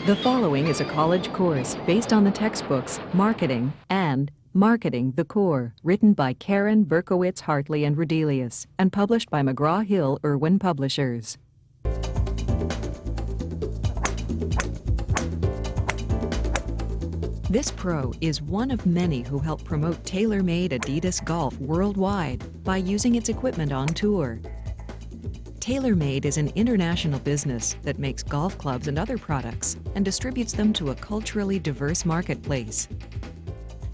The following is a college course based on the textbooks Marketing and Marketing the Core, written by Karen Berkowitz Hartley and Rodelius, and published by McGraw-Hill Irwin Publishers. This pro is one of many who help promote TaylorMade Adidas Golf worldwide by using its equipment on tour. TaylorMade is an international business that makes golf clubs and other products and distributes them to a culturally diverse marketplace.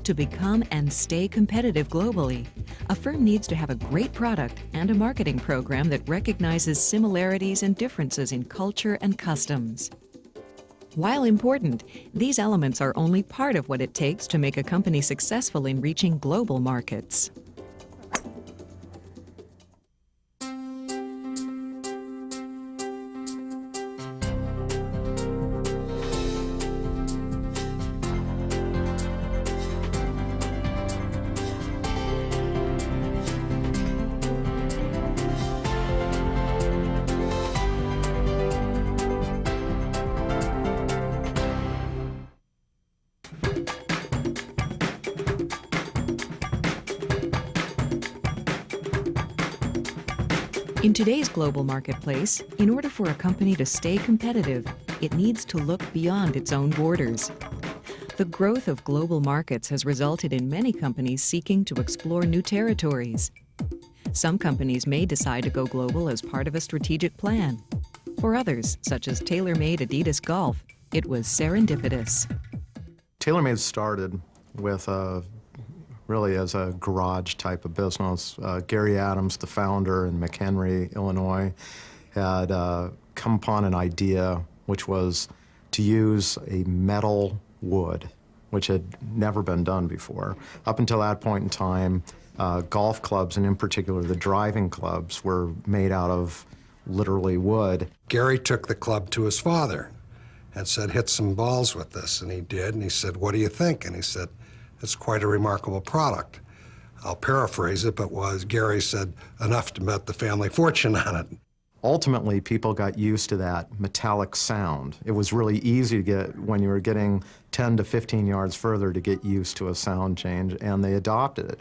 To become and stay competitive globally, a firm needs to have a great product and a marketing program that recognizes similarities and differences in culture and customs. While important, these elements are only part of what it takes to make a company successful in reaching global markets. In today's global marketplace, in order for a company to stay competitive, it needs to look beyond its own borders. The growth of global markets has resulted in many companies seeking to explore new territories. Some companies may decide to go global as part of a strategic plan. For others, such as TaylorMade Adidas Golf, it was serendipitous. TaylorMade started with really as a garage type of business. Gary Adams, the founder in McHenry, Illinois, had come upon an idea which was to use a metal wood, which had never been done before. Up until that point in time, golf clubs, and in particular the driving clubs, were made out of literally wood. Gary took the club to his father and said, hit some balls with this, and he did, and he said, what do you think? And he said, it's quite a remarkable product. I'll paraphrase it, but Gary said, enough to bet the family fortune on it. Ultimately, people got used to that metallic sound. It was really easy to get, when you were getting 10 to 15 yards further, to get used to a sound change, and they adopted it.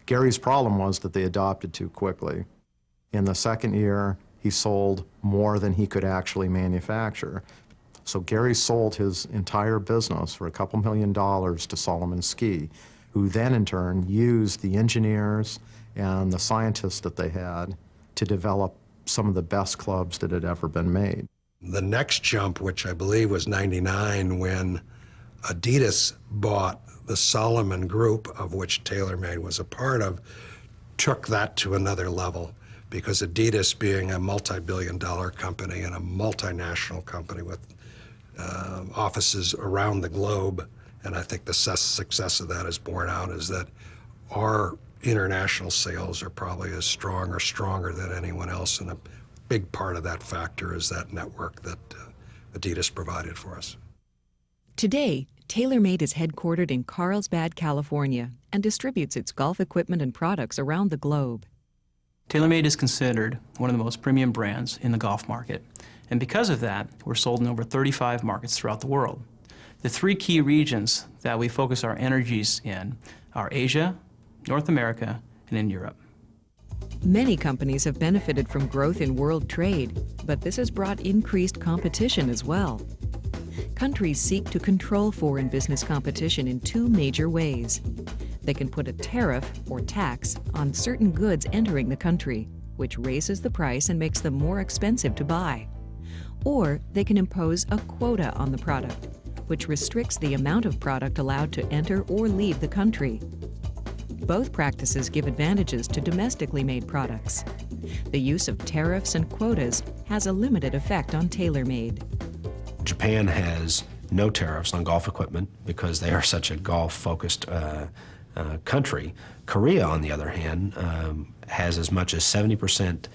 Gary's problem was that they adopted too quickly. In the second year, he sold more than he could actually manufacture. So Gary sold his entire business for a couple $1 million to Salomon Ski, who then in turn used the engineers and the scientists that they had to develop some of the best clubs that had ever been made. The next jump, which I believe was '99, when Adidas bought the Salomon Group, of which TaylorMade was a part of, took that to another level, because Adidas, being a multi-billion-dollar company and a multinational company with offices around the globe, and I think the success of that is borne out, is that our international sales are probably as strong or stronger than anyone else, and a big part of that factor is that network that Adidas provided for us. Today, TaylorMade is headquartered in Carlsbad, California, and distributes its golf equipment and products around the globe. TaylorMade is considered one of the most premium brands in the golf market, and because of that, we're sold in over 35 markets throughout the world. The three key regions that we focus our energies in are Asia, North America, and in Europe. Many companies have benefited from growth in world trade, but this has brought increased competition as well. Countries seek to control foreign business competition in two major ways. They can put a tariff or tax on certain goods entering the country, which raises the price and makes them more expensive to buy. Or they can impose a quota on the product, which restricts the amount of product allowed to enter or leave the country. Both practices give advantages to domestically made products. The use of tariffs and quotas has a limited effect on TaylorMade. Japan has no tariffs on golf equipment because they are such a golf-focused country. Korea, on the other hand, has as much as 70%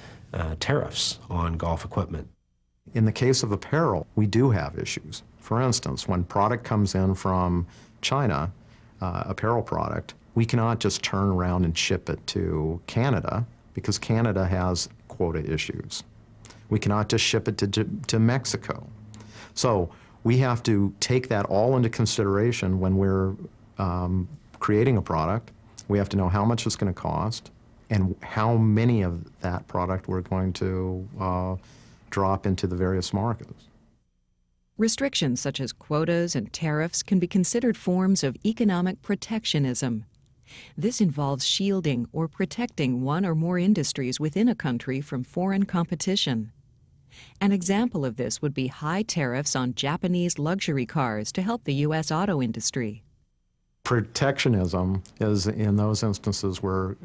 tariffs on golf equipment. In the case of apparel, we do have issues. For instance, when product comes in from China, apparel product, we cannot just turn around and ship it to Canada because Canada has quota issues. We cannot just ship it to Mexico. So we have to take that all into consideration when we're creating a product. We have to know how much it's going to cost and how many of that product we're going to drop into the various markets. Restrictions such as quotas and tariffs can be considered forms of economic protectionism. This involves shielding or protecting one or more industries within a country from foreign competition. An example of this would be high tariffs on Japanese luxury cars to help the U.S. auto industry. Protectionism is in those instances where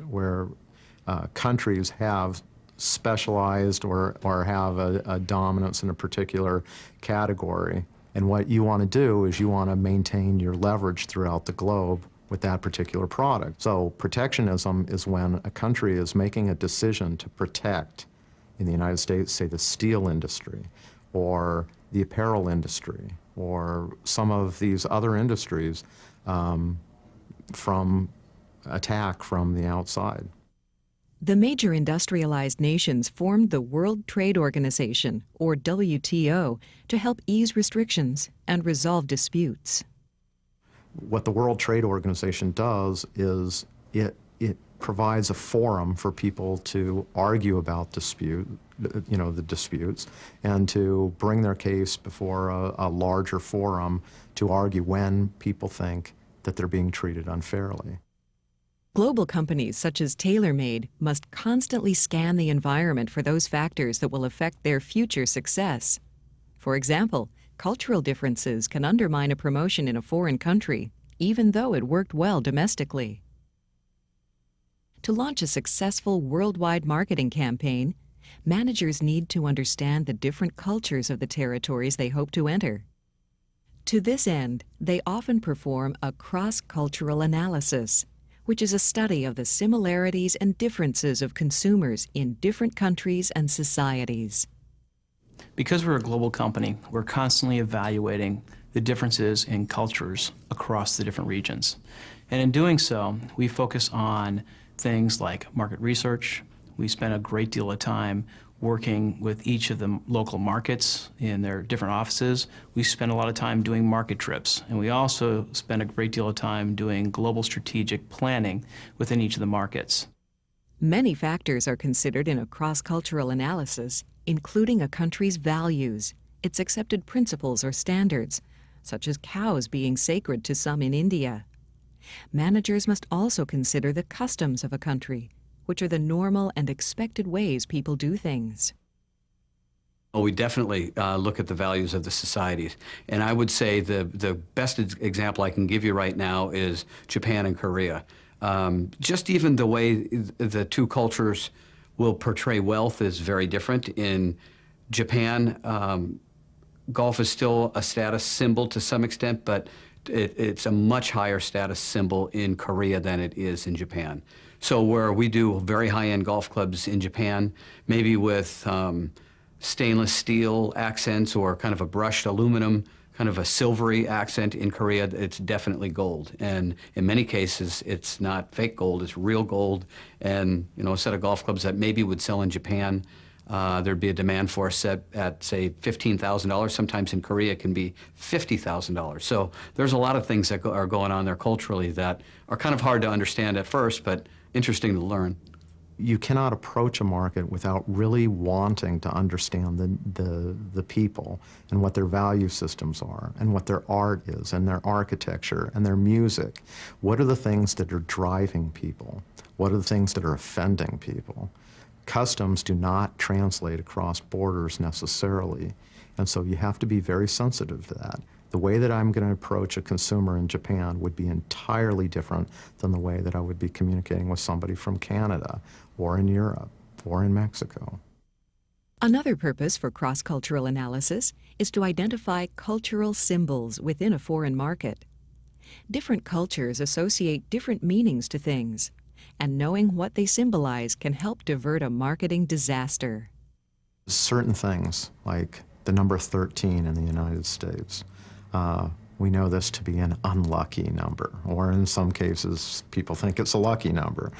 countries have specialized or have a dominance in a particular category. And what you want to do is you want to maintain your leverage throughout the globe with that particular product. So protectionism is when a country is making a decision to protect, in the United States, say the steel industry or the apparel industry or some of these other industries from attack from the outside. The major industrialized nations formed the World Trade Organization, or WTO, to help ease restrictions and resolve disputes. What the World Trade Organization does is it provides a forum for people to argue about the disputes, and to bring their case before a larger forum to argue when people think that they're being treated unfairly. Global companies such as TaylorMade must constantly scan the environment for those factors that will affect their future success. For example, cultural differences can undermine a promotion in a foreign country, even though it worked well domestically. To launch a successful worldwide marketing campaign, managers need to understand the different cultures of the territories they hope to enter. To this end, they often perform a cross-cultural analysis, which is a study of the similarities and differences of consumers in different countries and societies. Because we're a global company, we're constantly evaluating the differences in cultures across the different regions. And in doing so, we focus on things like market research. We spend a great deal of time working with each of the local markets in their different offices. We spend a lot of time doing market trips, and we also spend a great deal of time doing global strategic planning within each of the markets. Many factors are considered in a cross-cultural analysis, including a country's values, its accepted principles or standards, such as cows being sacred to some in India. Managers must also consider the customs of a country, which are the normal and expected ways people do things. Well, we definitely look at the values of the societies. And I would say the best example I can give you right now is Japan and Korea. Just even the way the two cultures will portray wealth is very different. In Japan, golf is still a status symbol to some extent, but it's a much higher status symbol in Korea than it is in Japan. So where we do very high-end golf clubs in Japan, maybe with stainless steel accents or kind of a brushed aluminum, kind of a silvery accent, in Korea, it's definitely gold. And in many cases, it's not fake gold, it's real gold. And a set of golf clubs that maybe would sell in Japan, there'd be a demand for a set at, say, $15,000. Sometimes in Korea it can be $50,000. So there's a lot of things that are going on there culturally that are kind of hard to understand at first, but interesting to learn. You cannot approach a market without really wanting to understand the people and what their value systems are and what their art is and their architecture and their music. What are the things that are driving people? What are the things that are offending people? Customs do not translate across borders necessarily, and so you have to be very sensitive to that. The way that I'm going to approach a consumer in Japan would be entirely different than the way that I would be communicating with somebody from Canada or in Europe or in Mexico. Another purpose for cross-cultural analysis is to identify cultural symbols within a foreign market. Different cultures associate different meanings to things, and knowing what they symbolize can help divert a marketing disaster. Certain things, like the number 13 in the United States, we know this to be an unlucky number, or in some cases, people think it's a lucky number.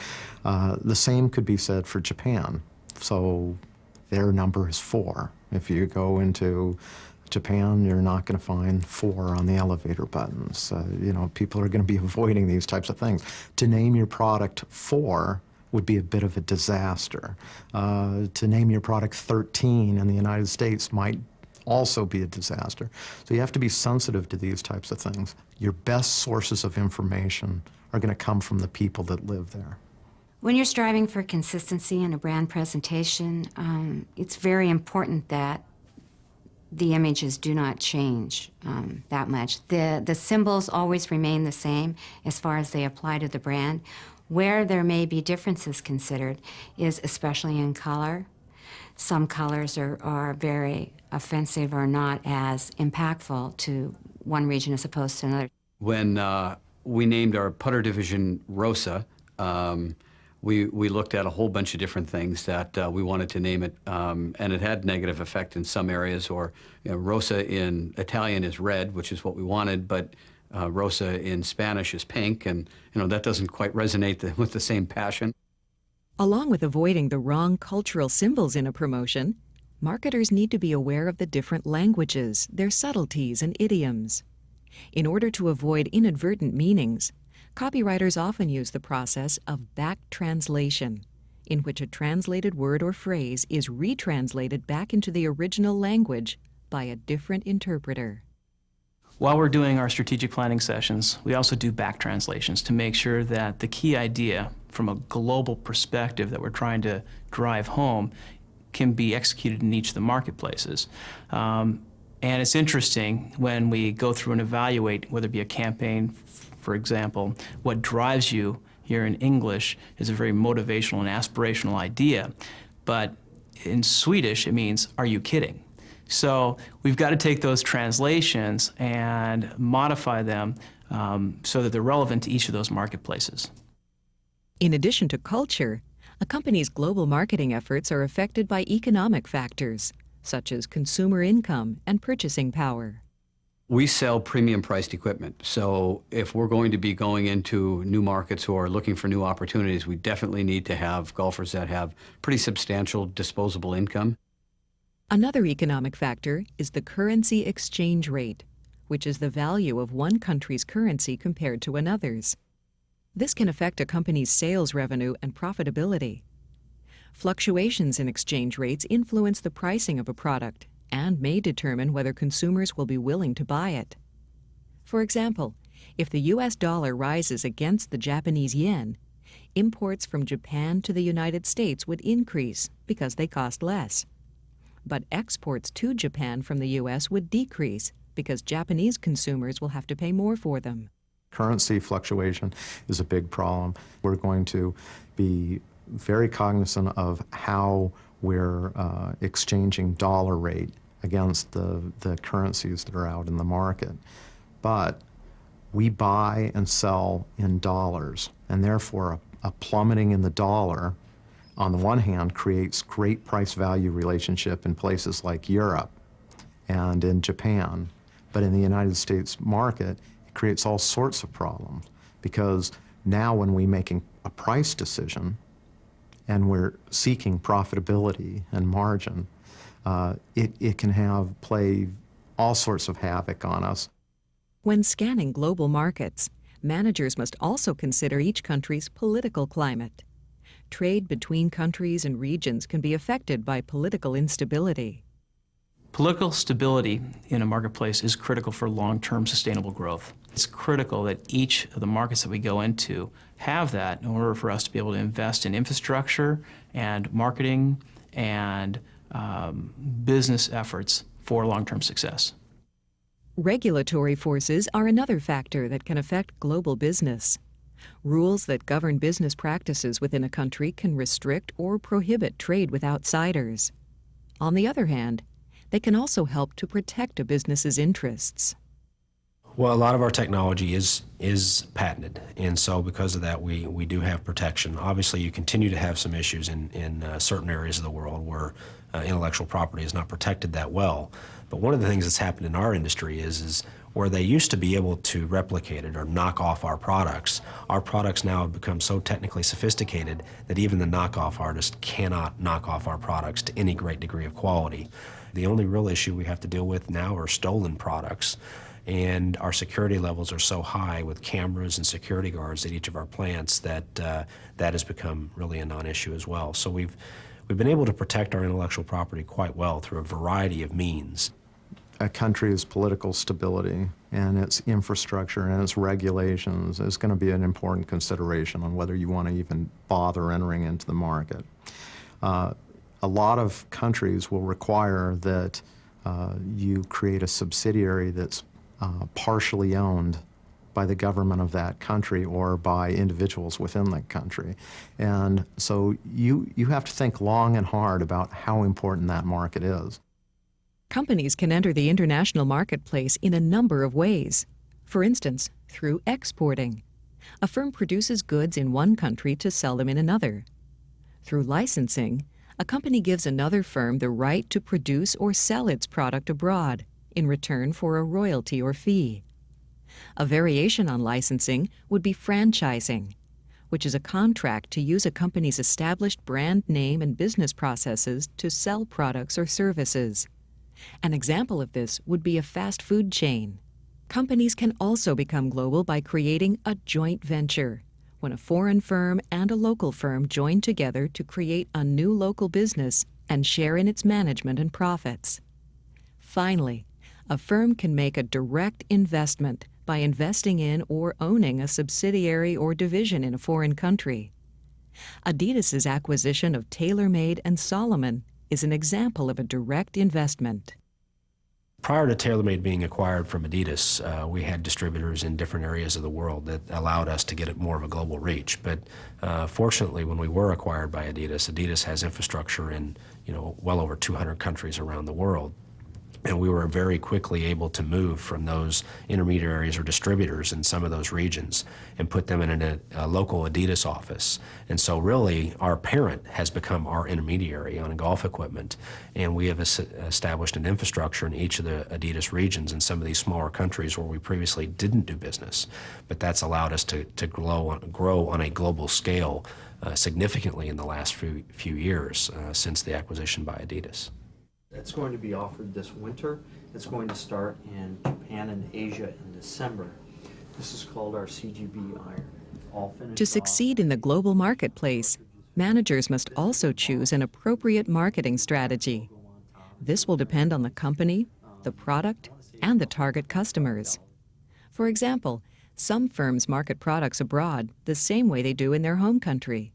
The same could be said for Japan. So their number is 4. If you go into Japan, you're not going to find 4 on the elevator buttons. People are going to be avoiding these types of things. To name your product 4 would be a bit of a disaster. To name your product 13 in the United States might also be a disaster. So you have to be sensitive to these types of things. Your best sources of information are going to come from the people that live there. When you're striving for consistency in a brand presentation, it's very important that the images do not change that much. The symbols always remain the same as far as they apply to the brand. Where there may be differences considered is especially in color. Some colors are very offensive or not as impactful to one region as opposed to another. When we named our putter division Rosa, we looked at a whole bunch of different things that we wanted to name it, and it had negative effect in some areas. Or Rosa in Italian is red, which is what we wanted, but Rosa in Spanish is pink, and that doesn't quite resonate with the same passion. Along with avoiding the wrong cultural symbols in a promotion, marketers need to be aware of the different languages, their subtleties and idioms. In order to avoid inadvertent meanings, copywriters often use the process of back translation, in which a translated word or phrase is retranslated back into the original language by a different interpreter. While we're doing our strategic planning sessions, we also do back translations to make sure that the key idea from a global perspective that we're trying to drive home can be executed in each of the marketplaces. And it's interesting when we go through and evaluate, whether it be a campaign, for example, what drives you here in English is a very motivational and aspirational idea. But in Swedish, it means, are you kidding? So we've got to take those translations and modify them so that they're relevant to each of those marketplaces. In addition to culture, a company's global marketing efforts are affected by economic factors, such as consumer income and purchasing power. We sell premium priced equipment, so if we're going to be going into new markets or looking for new opportunities, we definitely need to have golfers that have pretty substantial disposable income. Another economic factor is the currency exchange rate, which is the value of one country's currency compared to another's. This can affect a company's sales revenue and profitability. Fluctuations in exchange rates influence the pricing of a product and may determine whether consumers will be willing to buy it. For example, if the US dollar rises against the Japanese yen, imports from Japan to the United States would increase because they cost less. But exports to Japan from the US would decrease because Japanese consumers will have to pay more for them. Currency fluctuation is a big problem. We're going to be very cognizant of how we're exchanging dollar rate against the currencies that are out in the market. But we buy and sell in dollars, and therefore a plummeting in the dollar, on the one hand, creates great price-value relationship in places like Europe and in Japan. But in the United States market, it creates all sorts of problems, because now when we're making a price decision and we're seeking profitability and margin, it can play all sorts of havoc on us. When scanning global markets, managers must also consider each country's political climate. Trade between countries and regions can be affected by political instability. Political stability in a marketplace is critical for long-term sustainable growth. It's critical that each of the markets that we go into have that in order for us to be able to invest in infrastructure and marketing and business efforts for long-term success. Regulatory forces are another factor that can affect global business. Rules that govern business practices within a country can restrict or prohibit trade with outsiders. On the other hand, they can also help to protect a business's interests. Well, a lot of our technology is patented, and so because of that, we do have protection. Obviously, you continue to have some issues in certain areas of the world where intellectual property is not protected that well. But one of the things that's happened in our industry is where they used to be able to replicate it or knock off our products now have become so technically sophisticated that even the knockoff artist cannot knock off our products to any great degree of quality. The only real issue we have to deal with now are stolen products. And our security levels are so high with cameras and security guards at each of our plants that that has become really a non-issue as well. So we've been able to protect our intellectual property quite well through a variety of means. A country's political stability and its infrastructure and its regulations is going to be an important consideration on whether you want to even bother entering into the market. A lot of countries will require that you create a subsidiary that's partially owned by the government of that country or by individuals within the country. And so you have to think long and hard about how important that market is. Companies can enter the international marketplace in a number of ways. For instance, through exporting. A firm produces goods in one country to sell them in another. Through licensing, a company gives another firm the right to produce or sell its product abroad in return for a royalty or fee. A variation on licensing would be franchising, which is a contract to use a company's established brand name and business processes to sell products or services. An example of this would be a fast food chain. Companies can also become global by creating a joint venture, when a foreign firm and a local firm join together to create a new local business and share in its management and profits. Finally, a firm can make a direct investment by investing in or owning a subsidiary or division in a foreign country. Adidas's acquisition of TaylorMade and Salomon is an example of a direct investment. Prior to TaylorMade being acquired from Adidas, we had distributors in different areas of the world that allowed us to get more of a global reach. But fortunately, when we were acquired by Adidas, Adidas has infrastructure in well over 200 countries around the world. And we were very quickly able to move from those intermediaries or distributors in some of those regions and put them in a local Adidas office. And so really our parent has become our intermediary on golf equipment, and we have established an infrastructure in each of the Adidas regions in some of these smaller countries where we previously didn't do business. But that's allowed us to grow on a global scale significantly in the last few years since the acquisition by Adidas. It's going to be offered this winter. It's going to start in Japan and Asia in December. This is called our CGB iron. All finished To succeed in the global marketplace, managers must also choose an appropriate marketing strategy. This will depend on the company, the product, and the target customers. For example, some firms market products abroad the same way they do in their home country.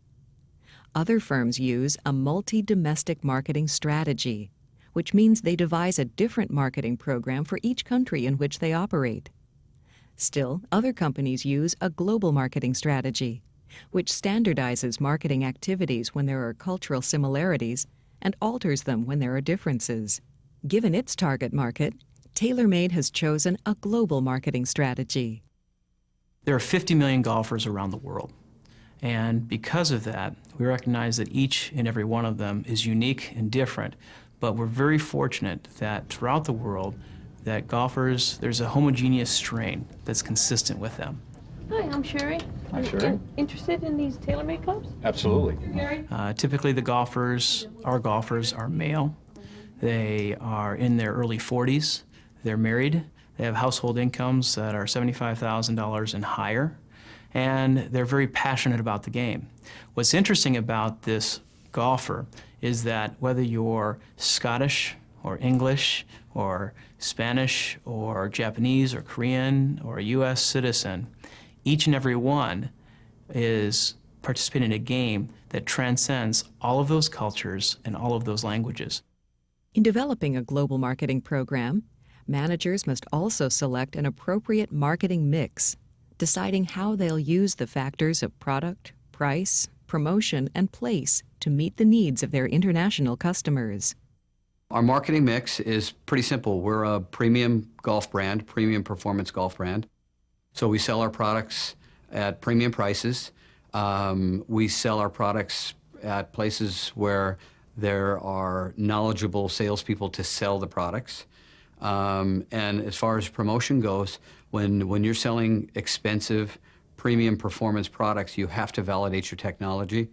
Other firms use a multi-domestic marketing strategy, which means they devise a different marketing program for each country in which they operate. Still, other companies use a global marketing strategy, which standardizes marketing activities when there are cultural similarities and alters them when there are differences. Given its target market, TaylorMade has chosen a global marketing strategy. There are 50 million golfers around the world. And because of that, we recognize that each and every one of them is unique and different. But we're very fortunate that throughout the world, that golfers, there's a homogeneous strain that's consistent with them. Hi, I'm Sherry. Hi, Sherry. Interested in these TaylorMade clubs? Absolutely. Typically, our golfers are male. They are in their early 40s. They're married. They have household incomes that are $75,000 and higher. And they're very passionate about the game. What's interesting about this golfer is that whether you're Scottish or English or Spanish or Japanese or Korean or a U.S. citizen, each and every one is participating in a game that transcends all of those cultures and all of those languages. In developing a global marketing program, managers must also select an appropriate marketing mix, deciding how they'll use the factors of product, price, promotion, and place to meet the needs of their international customers. Our marketing mix is pretty simple. We're a premium golf brand, premium performance golf brand. So we sell our products at premium prices. We sell our products at places where there are knowledgeable salespeople to sell the products. And as far as promotion goes, when you're selling expensive premium performance products, you have to validate your technology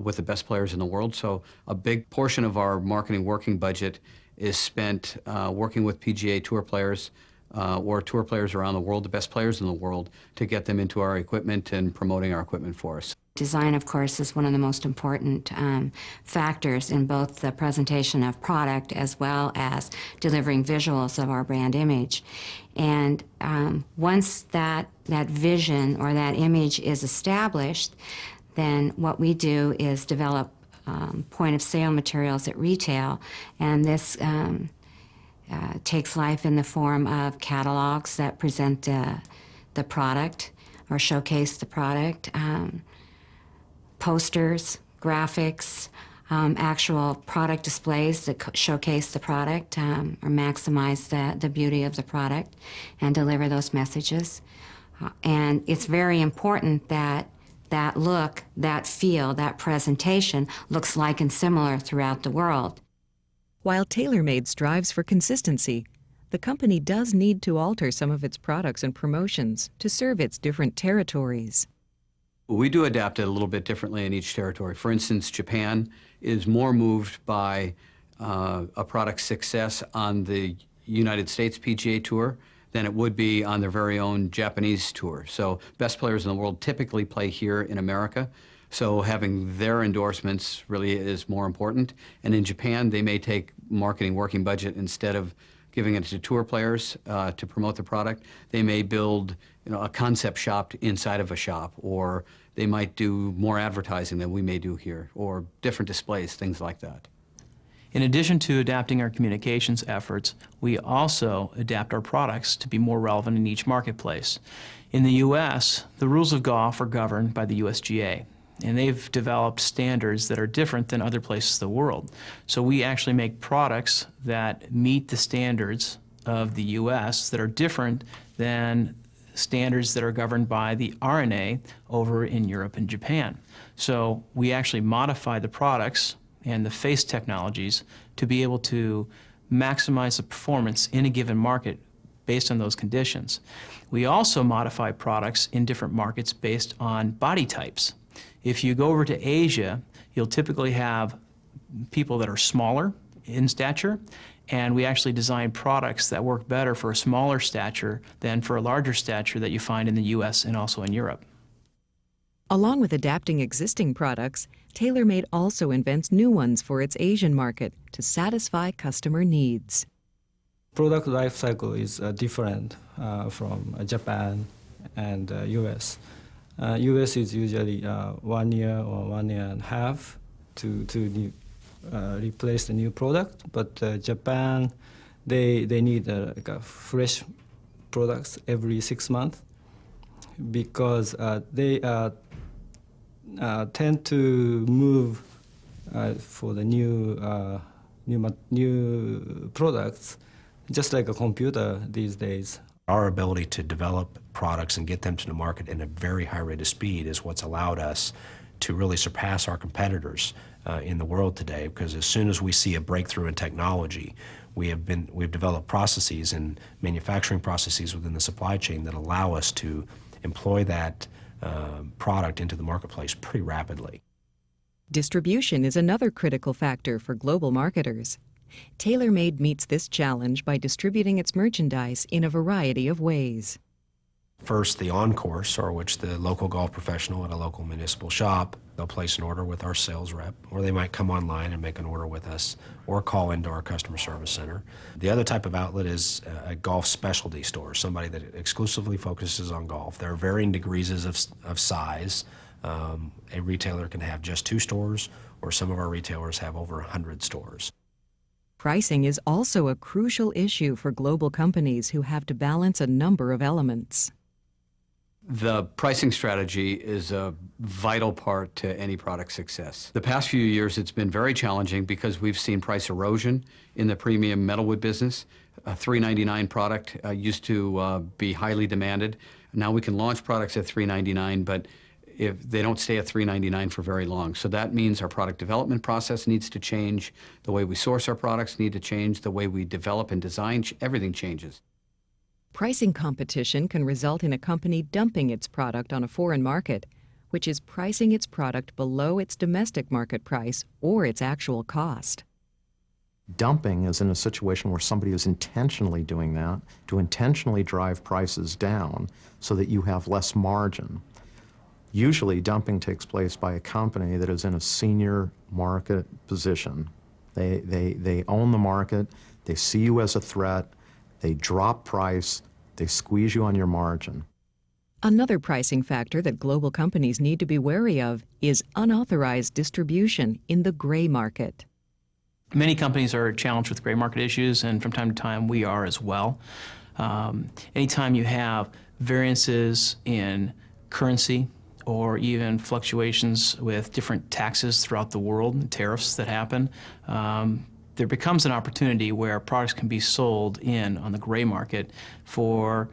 with the best players in the world. So a big portion of our marketing working budget is spent working with PGA Tour players or tour players around the world, the best players in the world, to get them into our equipment and promoting our equipment for us. Design, of course, is one of the most important factors in both the presentation of product as well as delivering visuals of our brand image. And once that vision or that image is established, then what we do is develop point-of-sale materials at retail, and this takes life in the form of catalogs that present the product or showcase the product, posters, graphics, actual product displays that showcase the product or maximize the beauty of the product and deliver those messages. And it's very important that that look, that feel, that presentation looks like and similar throughout the world. While TaylorMade strives for consistency, the company does need to alter some of its products and promotions to serve its different territories. We do adapt it a little bit differently in each territory. For instance, Japan is more moved by a product's success on the United States PGA Tour than it would be on their very own Japanese tour. So best players in the world typically play here in America. So having their endorsements really is more important. And in Japan, they may take marketing working budget instead of giving it to tour players to promote the product. They may build a concept shop inside of a shop, or they might do more advertising than we may do here, or different displays, things like that. In addition to adapting our communications efforts, we also adapt our products to be more relevant in each marketplace. In the U.S., the rules of golf are governed by the USGA, and they've developed standards that are different than other places in the world. So we actually make products that meet the standards of the U.S. that are different than standards that are governed by the R&A over in Europe and Japan. So we actually modify the products and the face technologies to be able to maximize the performance in a given market based on those conditions. We also modify products in different markets based on body types. If you go over to Asia, you'll typically have people that are smaller in stature, and we actually design products that work better for a smaller stature than for a larger stature that you find in the US and also in Europe. Along with adapting existing products, TaylorMade also invents new ones for its Asian market to satisfy customer needs. Product life cycle is different from Japan and US. US is usually 1 year or 1 year and a half to replace the new product, but Japan, they need like a fresh products every 6 months because they tend to move for the new products, just like a computer these days. Our ability to develop products and get them to the market at a very high rate of speed is what's allowed us to really surpass our competitors in the world today, because as soon as we see a breakthrough in technology, we've developed processes and manufacturing processes within the supply chain that allow us to employ that product into the marketplace pretty rapidly. Distribution is another critical factor for global marketers. TaylorMade meets this challenge by distributing its merchandise in a variety of ways. First, the on-course, or which the local golf professional at a local municipal shop, they'll place an order with our sales rep, or they might come online and make an order with us, or call into our customer service center. The other type of outlet is a golf specialty store, somebody that exclusively focuses on golf. There are varying degrees of size. A retailer can have just 2 stores, or some of our retailers have over 100 stores. Pricing is also a crucial issue for global companies who have to balance a number of elements. The pricing strategy is a vital part to any product success. The past few years, it's been very challenging because we've seen price erosion in the premium metalwood business. A $3.99 product used to be highly demanded. Now we can launch products at $3.99, but if they don't stay at $3.99 for very long. So that means our product development process needs to change, the way we source our products need to change, the way we develop and design, everything changes. Pricing competition can result in a company dumping its product on a foreign market, which is pricing its product below its domestic market price or its actual cost. Dumping is in a situation where somebody is intentionally doing that to intentionally drive prices down so that you have less margin. Usually, dumping takes place by a company that is in a senior market position. They own the market, they see you as a threat, they drop price, they squeeze you on your margin. Another pricing factor that global companies need to be wary of is unauthorized distribution in the gray market. Many companies are challenged with gray market issues, and from time to time we are as well. Anytime you have variances in currency or even fluctuations with different taxes throughout the world, and tariffs that happen, there becomes an opportunity where products can be sold in on the gray market for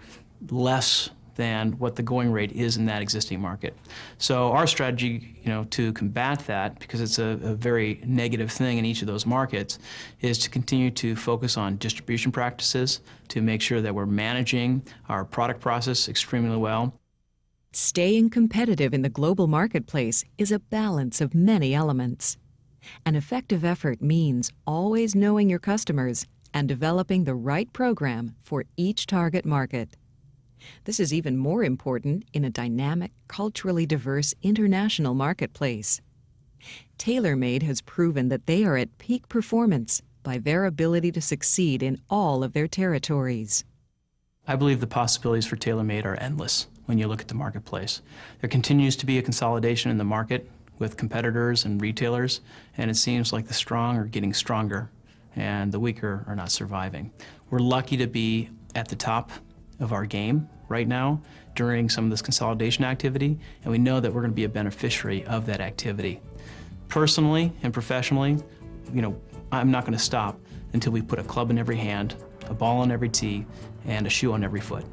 less than what the going rate is in that existing market. So our strategy, to combat that, because it's a very negative thing in each of those markets, is to continue to focus on distribution practices, to make sure that we're managing our product process extremely well. Staying competitive in the global marketplace is a balance of many elements. An effective effort means always knowing your customers and developing the right program for each target market. This is even more important in a dynamic, culturally diverse international marketplace. TaylorMade has proven that they are at peak performance by their ability to succeed in all of their territories. I believe the possibilities for TaylorMade are endless when you look at the marketplace. There continues to be a consolidation in the market with competitors and retailers, and it seems like the strong are getting stronger and the weaker are not surviving. We're lucky to be at the top of our game right now during some of this consolidation activity, and we know that we're going to be a beneficiary of that activity. Personally and professionally, I'm not going to stop until we put a club in every hand, a ball on every tee, and a shoe on every foot.